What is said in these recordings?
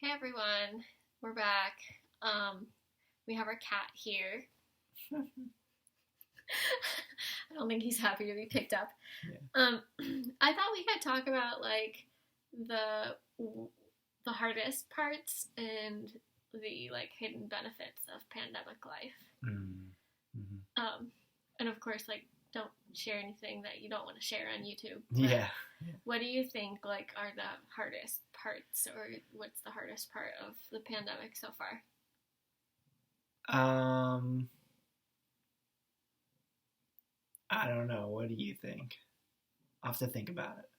Hey everyone, we're back. We have our cat here. I don't think he's happy to be picked up. Yeah. I thought we could talk about like the hardest parts and the like hidden benefits of pandemic life. Um, and of course, like don't share anything that you don't want to share on YouTube. Yeah. What do you think like are the hardest parts, or what's the hardest part of the pandemic so far? I don't know. What do you think? I'll have to think about it.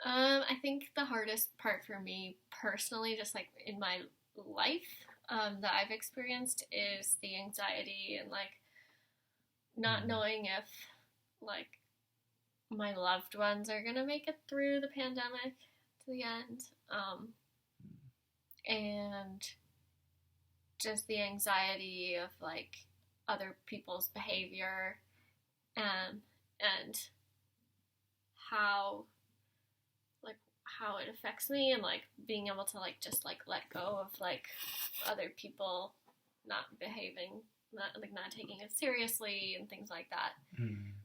I think the hardest part for me personally, just like in my life, that I've experienced is the anxiety and like not knowing if like my loved ones are gonna make it through the pandemic to the end. And just the anxiety of like other people's behavior, and how like how it affects me, and like being able to like just like let go of like other people not behaving, not taking it seriously and things like that.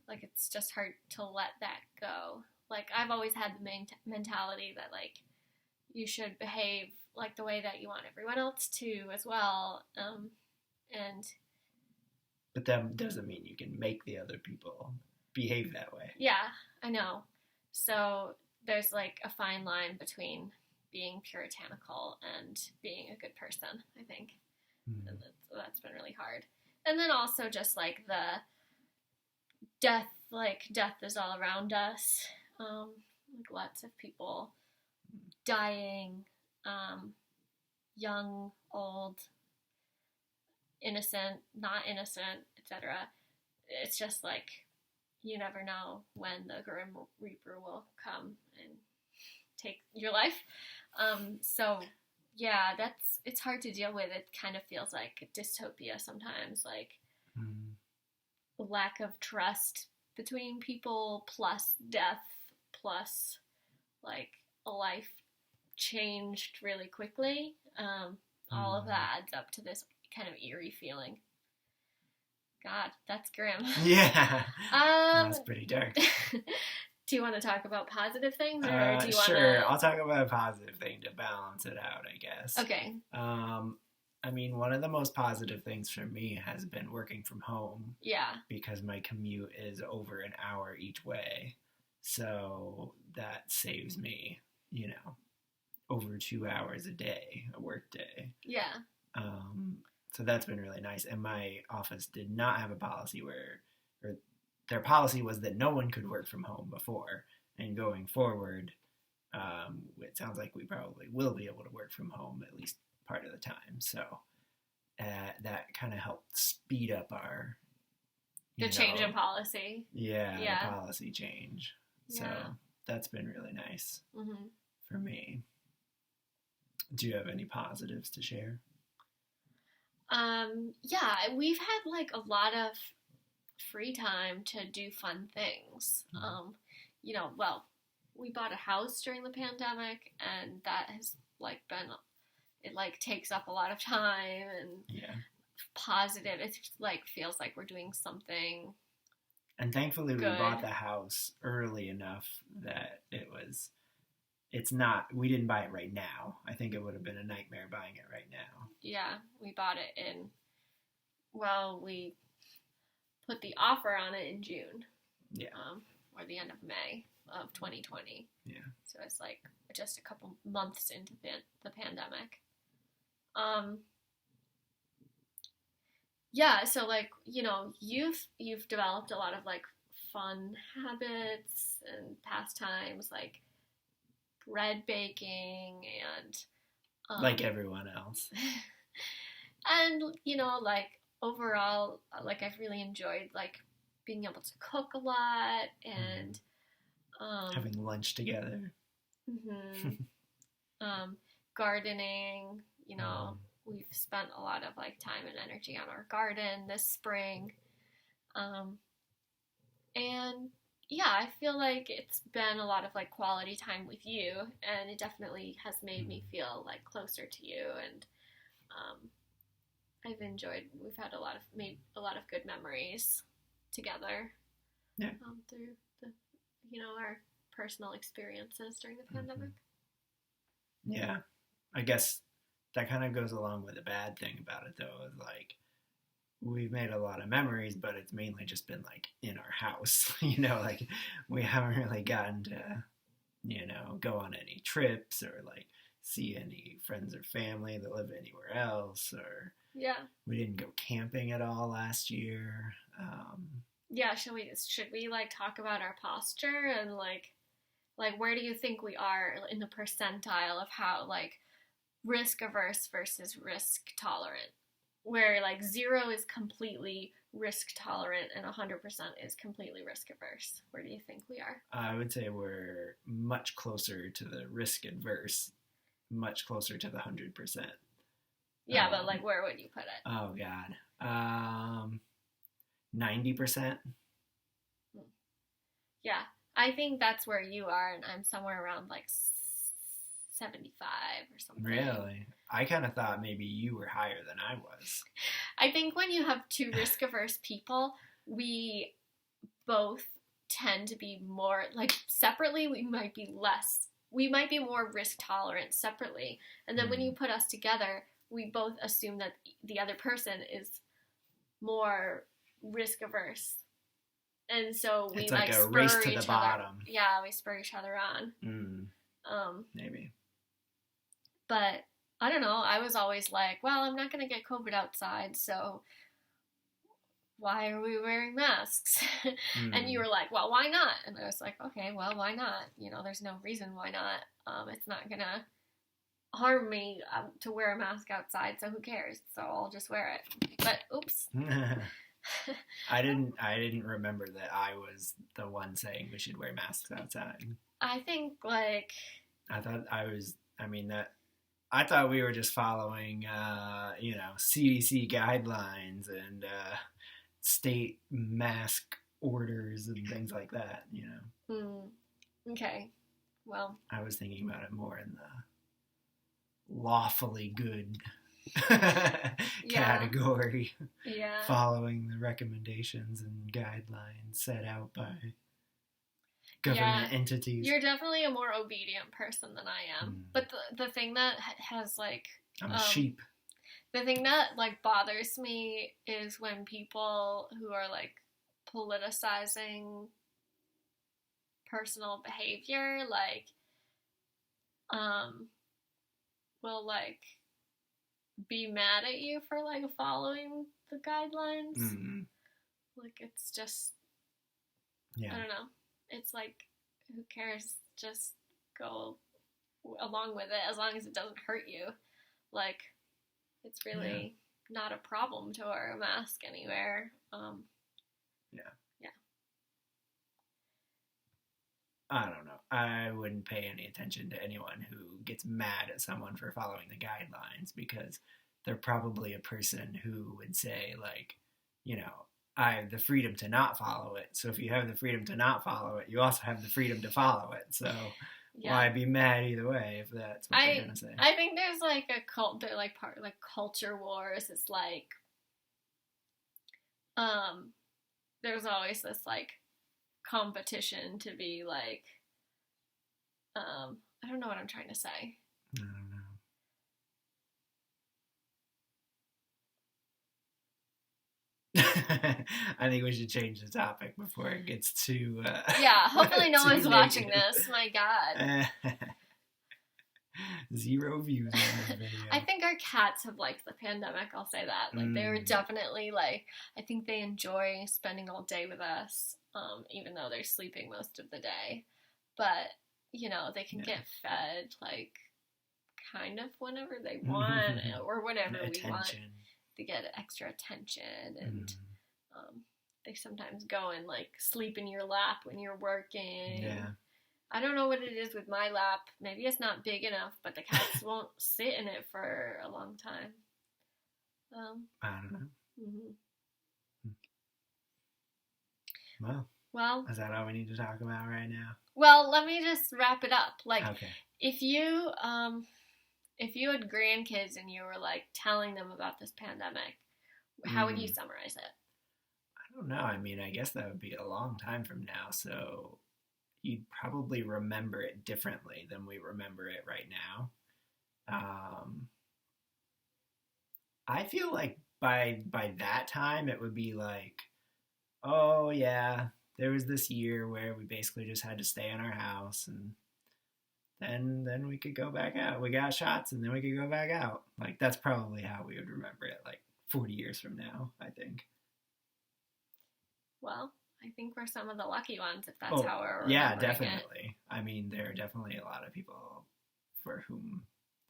Like it's just hard to let that go. Like I've always had the mentality that like you should behave like the way that you want everyone else to as well. And But that doesn't mean you can make the other people behave that way. yeah, I know. So there's like a fine line between being puritanical and being a good person, I think. And that's been really hard. And then also just like the death is all around us. Like lots of people dying, young, old, innocent, not innocent, etc. It's just like you never know when the Grim Reaper will come and take your life. So yeah, it's hard to deal with. It kind of feels like dystopia sometimes, like lack of trust between people, plus death, plus like a life changed really quickly. All of that adds up to this kind of eerie feeling. God, that's grim. Yeah. That's pretty dark. Do you want to talk about positive things, or do you want to? Sure, I'll talk about a positive thing to balance it out, I guess. Okay. I mean, one of the most positive things for me has been working from home. Yeah. Because my commute is over an hour each way. So that saves me, over 2 hours a day, a work day. Yeah. So that's been really nice. And my office did not have a policy or their policy was that no one could work from home before. And going forward, it sounds like we probably will be able to work from home at least part of the time. So that kind of helped speed up our change in policy. Yeah, the policy change. So that's been really nice for me. Do you have any positives to share? Yeah, we've had like a lot of free time to do fun things. Well, we bought a house during the pandemic, and that has like been, it like takes up a lot of time and positive. It like feels like we're doing something. And thankfully good. We bought the house early enough that we didn't buy it right now. I think it would have been a nightmare buying it right now. Yeah, we bought it we put the offer on it in June. Yeah. Or the end of May of 2020. Yeah. So it's like just a couple months into the pandemic. Yeah, so like, you've developed a lot of like fun habits and pastimes, like bread baking and like everyone else. And like overall, like I've really enjoyed like being able to cook a lot and having lunch together. Gardening, we've spent a lot of like time and energy on our garden this spring. And yeah, I feel like it's been a lot of like quality time with you, and it definitely has made me Mm. feel like closer to you, and um, I've enjoyed. We've had made a lot of good memories together Yeah. through the our personal experiences during the Hmm. pandemic. Yeah. I guess that kind of goes along with the bad thing about it, though, is like we've made a lot of memories, but it's mainly just been like in our house. Like we haven't really gotten to, go on any trips or like see any friends or family that live anywhere else, or Yeah, we didn't go camping at all last year. yeah. Should we like talk about our posture and like where do you think we are in the percentile of how like risk averse versus risk tolerant? Where like 0 is completely risk tolerant and 100% is completely risk averse. Where do you think we are? I would say we're much closer to the risk adverse, much closer to the 100%. Yeah, but Um, like where would you put it? oh God, 90%. Yeah, I think that's where you are, and I'm somewhere around like 75 or something. Really? I kind of thought maybe you were higher than I was. I think when you have two risk averse people, we both tend to be more like separately, we might be more risk tolerant separately. And then when you Mm. put us together, we both assume that the other person is more risk averse. And so we It's like like a race spur to the each other. bottom. Yeah, we spur each other on. Mm, Um, maybe. but I don't know. I was always like, well, I'm not going to get COVID outside, so why are we wearing masks? And you Mm. were like, well, why not? And I was like, okay, well, why not? There's no reason why not. It's not going to harm me to wear a mask outside, so who cares? So I'll just wear it. But oops. I didn't remember that I was the one saying we should wear masks outside. I think like I thought I was. I mean that. I thought we were just following, CDC guidelines and state mask orders and things like that. okay. Well, I was thinking about it more in the lawfully good yeah. category, Yeah. following the recommendations and guidelines set out by government Yeah. entities. You're definitely a more obedient person than I am. Mm. But the thing that has like I'm a sheep. the thing that like bothers me is when people who are like politicizing personal behavior like um will like be mad at you for like following the guidelines. Mm. Like it's just Yeah. I don't know. It's like who cares? Just go along with it as long as it doesn't hurt you. Like it's really not a problem to wear a mask anywhere. Yeah. Yeah. I don't know. I wouldn't pay any attention to anyone who gets mad at someone for following the guidelines because they're probably a person who would say, like, I have the freedom to not follow it. So if you have the freedom to not follow it, you also have the freedom to follow it. So why be mad either way if that's what they're gonna say? I think there's like they're like part like culture wars. It's like there's always this like competition to be like I don't know what I'm trying to say. I don't know. I think we should change the topic before it gets too. Yeah, hopefully no one's negative. Watching this. My God. 0 views on this video. I think our cats have liked the pandemic. I'll say that. Like they were definitely like. I think they enjoy spending all day with us, even though they're sleeping most of the day. But they can get fed like kind of whenever they want or whenever we want. They get extra attention, and they sometimes go and like sleep in your lap when you're working. Yeah. I don't know what it is with my lap. Maybe it's not big enough, but the cats won't sit in it for a long time. I don't know. Mm-hmm. Well, Well, Is that all we need to talk about right now? well, let me just wrap it up. Like, Okay. if you had grandkids and you were like telling them about this pandemic, how would you summarize it? I don't know. I mean, I guess that would be a long time from now, so you'd probably remember it differently than we remember it right now. I feel like by that time it would be like, oh yeah, there was this year where we basically just had to stay in our house, and then we could go back out. We got shots, and then we could go back out. Like that's probably how we would remember it, like 40 years from now, I think. Well, I think we're some of the lucky ones if that's how we're yeah, remembering it. definitely. I mean, there are definitely a lot of people for whom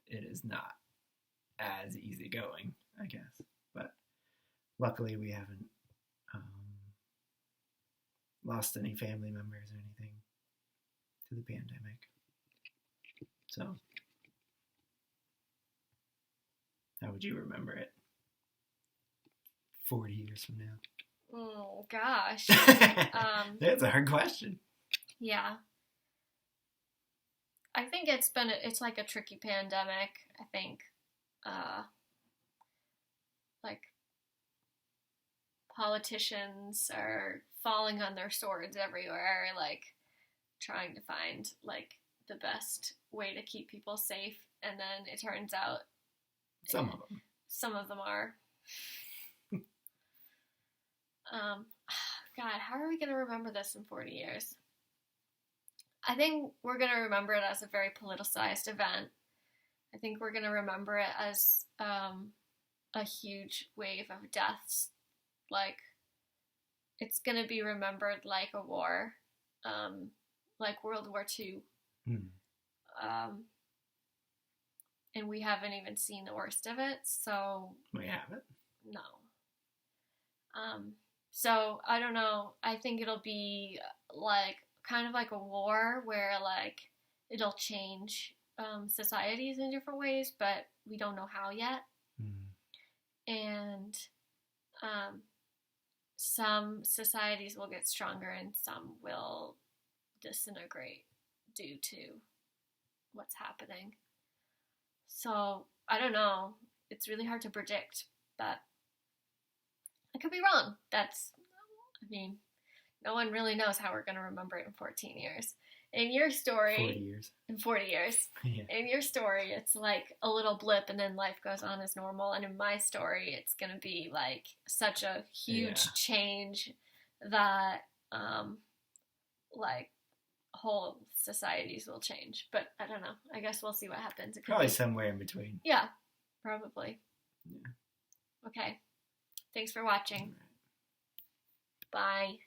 it is not as easygoing, I guess. But luckily, we haven't lost any family members or anything to the pandemic. So, how would you remember it 40 years from now? Oh gosh. That's a hard question. Yeah. I think it's like a tricky pandemic. I think like politicians are falling on their swords everywhere, like trying to find like the best way to keep people safe, and then it turns out some of them are. God, how are we going to remember this in 40 years? I think we're going to remember it as a very politicized event. I think we're going to remember it as a huge wave of deaths. Like, it's going to be remembered like a war, like World War II. And we haven't even seen the worst of it, so... We haven't? No. So, I don't know. I think it'll be, like, kind of like a war where, like, it'll change societies in different ways, but we don't know how yet. And some societies will get stronger and some will disintegrate due to what's happening. So, I don't know. It's really hard to predict, but I could be wrong. No one really knows how we're going to remember it in 14 years. In your story... 40 years. In 40 years. Yeah. In your story, it's like a little blip and then life goes on as normal. And in my story, it's going to be like such a huge change that, like, whole societies will change. But I don't know. I guess we'll see what happens. Probably somewhere in between. Yeah, probably. Yeah. Okay. Thanks for watching. Bye.